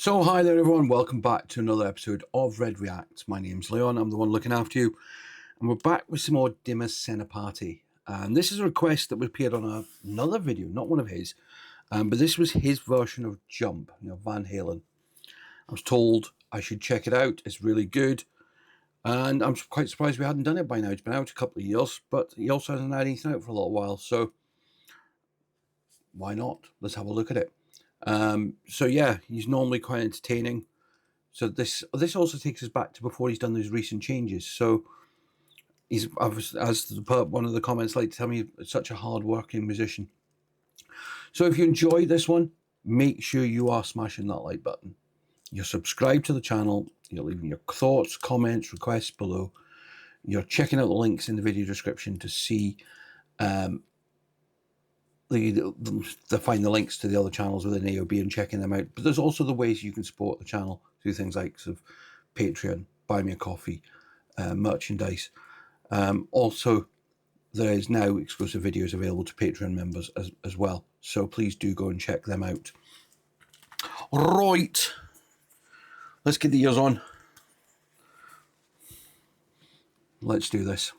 So hi there everyone, welcome back to another episode of Red Reacts. My name's Leon, I'm the one looking after you, and we're back with some more Dimas Senopati. And this is a request that appeared on another video, not one of his, but this was his version of Jump, Van Halen. I was told I should check it out, it's really good, and I'm quite surprised we hadn't done it by now. It's been out a couple of years, but he also hasn't had anything out for a little while, so why not? Let's have a look at it. So yeah, he's normally quite entertaining. So this also takes us back to before he's done those recent changes. So he's, as one of the comments like to tell me, such a hard-working musician. So if you enjoyed this one, make sure you are smashing that like button. You're subscribed to the channel. You're leaving your thoughts, comments, requests below. You're checking out the links in the video description to see find the links to the other channels within AOB and checking them out. But there's also the ways you can support the channel through things like sort of Patreon, buy me a coffee, merchandise. Also, there is now exclusive videos available to Patreon members as well. So please do go and check them out. Right, let's get the ears on. Let's do this.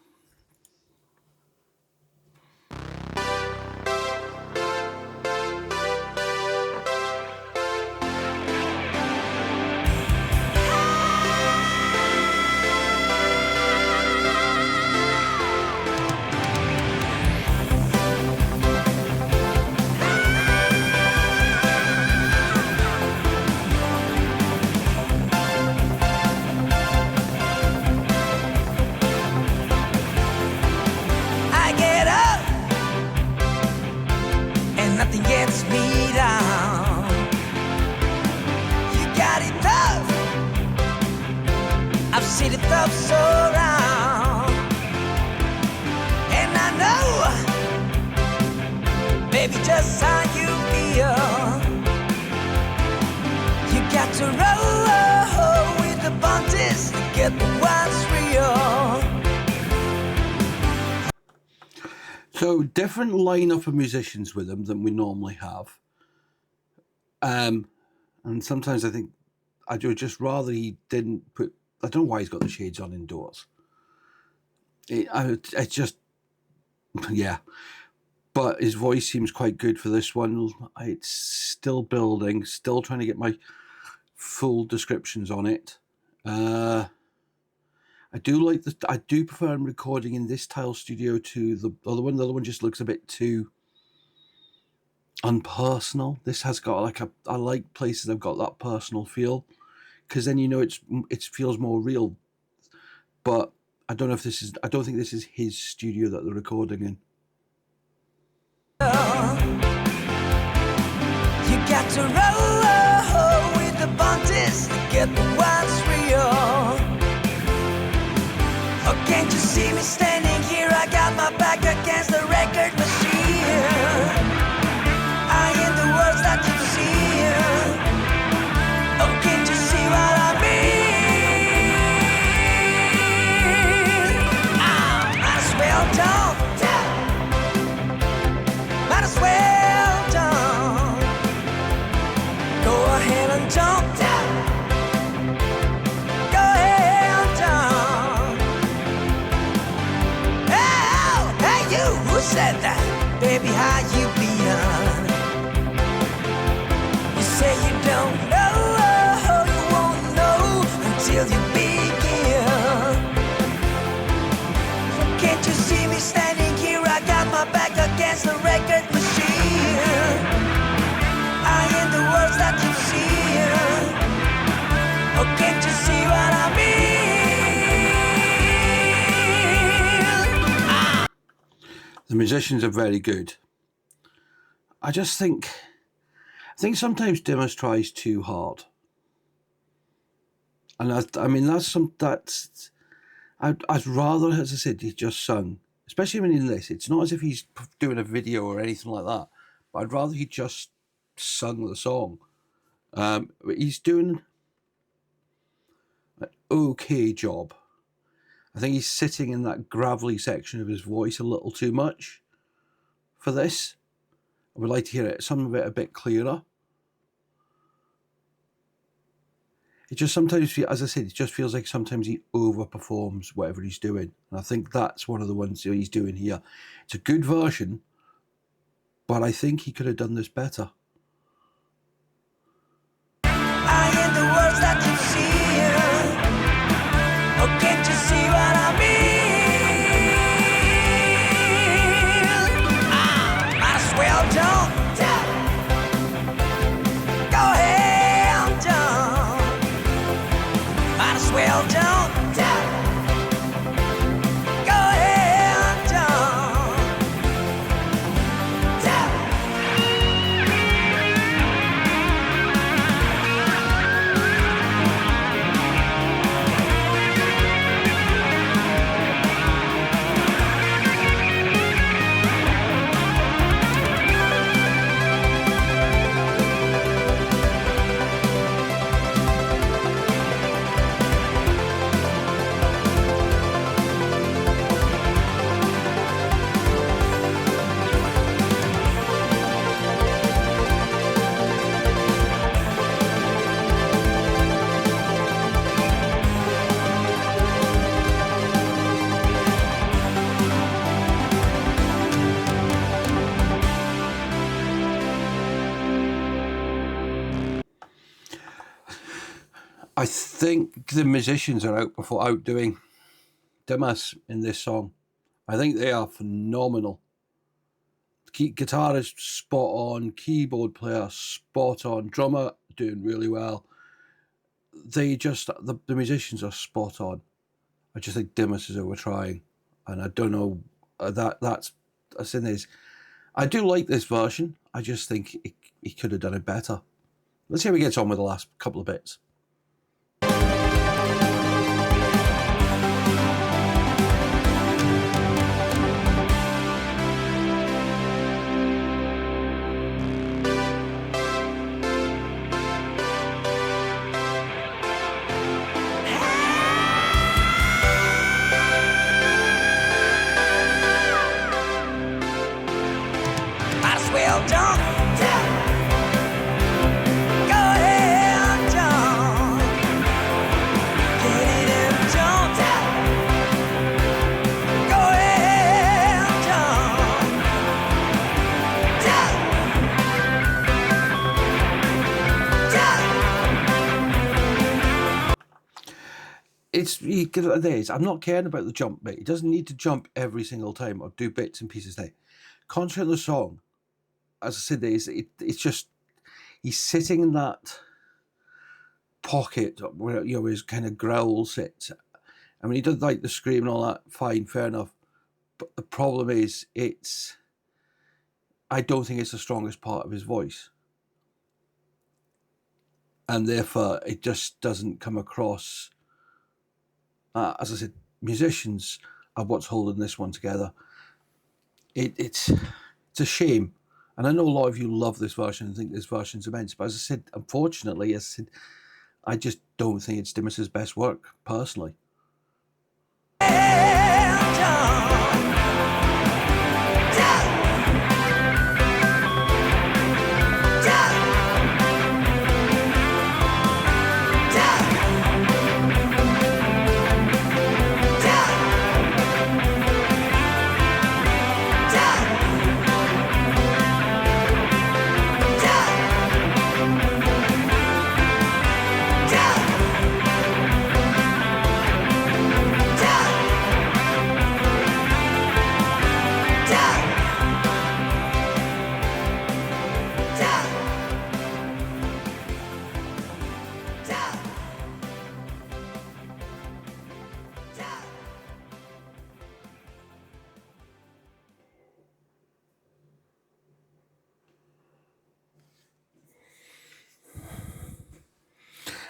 Nothing gets me down. You got it tough. I've seen it tough so round. And I know, baby, just how you feel. You got to roll with the punches to get the ones real. So different lineup of musicians with him than we normally have, and sometimes I think I would just rather he didn't put. I don't know why he's got the shades on indoors. It's just, yeah. But his voice seems quite good for this one. It's still building, still trying to get my full descriptions on it. I do like the. I do prefer him recording in this tile studio to the other one. The other one just looks a bit too unpersonal. This has got like I like places that have got that personal feel, because then it feels more real. But I don't know if this is. I don't think this is his studio that they're recording in. You got to roll with the punches to get the ones real. Oh, can't you see me standing here? I got my back against the record machine. I am the words that you see. Oh, can't you see what I mean? Might as well jump. Might as well jump. Go ahead and jump. Who said that? Baby, how you feelin'? You say you don't know, you won't know until you begin. Can't you see me standing here? I got my back against the record machine. I am the words that you see. Oh, can't you see what I mean? The musicians are very good. I think sometimes Dimas tries too hard, and I mean I'd rather, as I said, he just sung. Especially when in this, it's not as if he's doing a video or anything like that. But I'd rather he just sung the song. He's doing an okay job. I think he's sitting in that gravelly section of his voice a little too much for this. I would like to hear some of it a bit clearer. it just sometimes, as I said, it just feels like sometimes he overperforms whatever he's doing. And I think that's one of the ones he's doing here. It's a good version, but I think he could have done this better. I am the words that you see. Oh, can't you see what I mean? Might as well don't tell. Go ahead, don't. Might as well don't tell. Go ahead, don't tell. I think the musicians are outdoing Dimas in this song. I think they are phenomenal. Guitarist spot on, keyboard player spot on, drummer doing really well. They just, the musicians are spot on. I just think Dimas is over trying, and I don't know that's in this. I do like this version. I just think he could have done it better. Let's see how he gets on with the last couple of bits. Might as well don't tell. Go ahead, don't. Get it and don't tell. Go ahead, don't tell. I'm not caring about the jump bit. He doesn't need to jump every single time or do bits and pieces there. Concentrate on the song. As I said, it's just he's sitting in that pocket where his kind of growl sits. I mean, he does like the scream and all that. Fine, fair enough. But the problem is, I don't think it's the strongest part of his voice, and therefore it just doesn't come across. As I said, musicians are what's holding this one together. It's a shame. And I know a lot of you love this version and think this version's immense, but as I said, unfortunately, I just don't think it's Dimas's best work, personally.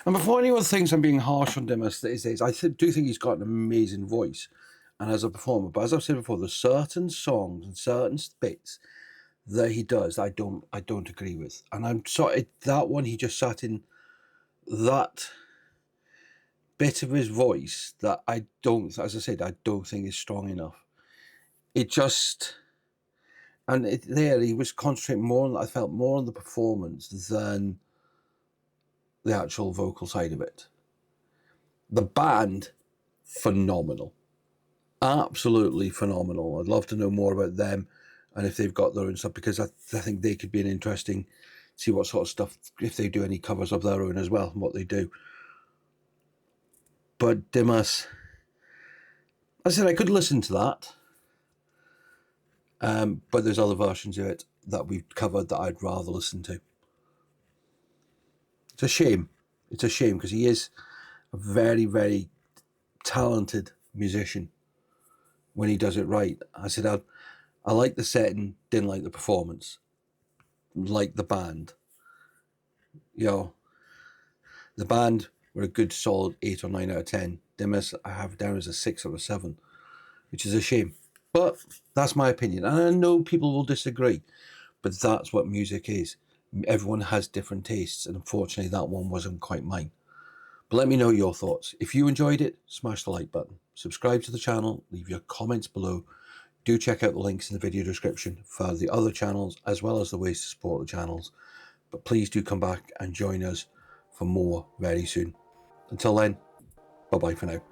And before anyone thinks I'm being harsh on Dimas these days, I do think he's got an amazing voice and as a performer. But as I've said before, there's certain songs and certain bits that he does I don't agree with. And I'm sorry, that one, he just sat in that bit of his voice that I don't, as I said, I don't think is strong enough. It just, and there he was concentrating more on, I felt more on the performance than the actual vocal side of it. The band, phenomenal. Absolutely phenomenal. I'd love to know more about them and if they've got their own stuff, because I think they could be an interesting, see what sort of stuff, if they do any covers of their own as well, and what they do. But Dimas, I said I could listen to that, but there's other versions of it that we've covered that I'd rather listen to. It's a shame. It's a shame, because he is a very, very talented musician when he does it right. I said I like the setting, didn't like the performance, like the band. You know, the band were a good solid 8 or 9 out of 10. Dimas I have down as a 6 or a 7, which is a shame. But that's my opinion. And I know people will disagree, but that's what music is. Everyone has different tastes, and unfortunately that one wasn't quite mine. But let me know your thoughts. If you enjoyed it, smash the like button. Subscribe to the channel, leave your comments below. Do check out the links in the video description for the other channels, as well as the ways to support the channels. But please do come back and join us for more very soon. Until then, bye-bye for now.